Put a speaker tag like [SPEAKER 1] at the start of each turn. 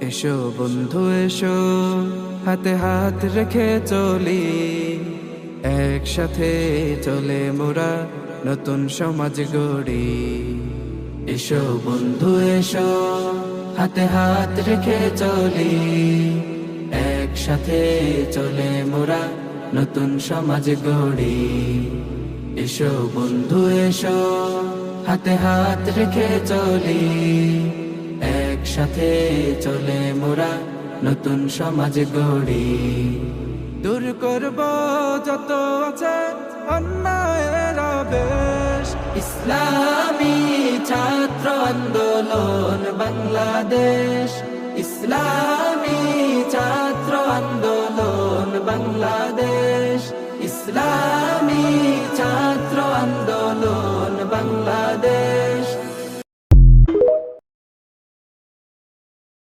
[SPEAKER 1] এসো বন্ধু এসো, হাতে হাত রেখে চলি, একসাথে চলে মোরা নতুন সমাজ গড়ি। এসো বন্ধু এসো, হাতে হাত রেখে চলি, একসাথে চলে মোরা নতুন সমাজ গড়ি। এসো বন্ধু এসো, হাতে হাত রেখে চলি, একসাথে চলে মোরা নতুন সমাজ গড়ি। দূর করব যত আছে অন্যায়ের আবেশ, ইসলামী ছাত্র আন্দোলন বাংলাদেশ, ইসলামী ছাত্র আন্দোলন বাংলাদেশ, ইসলামী ছাত্র আন্দোলন বাংলাদেশ।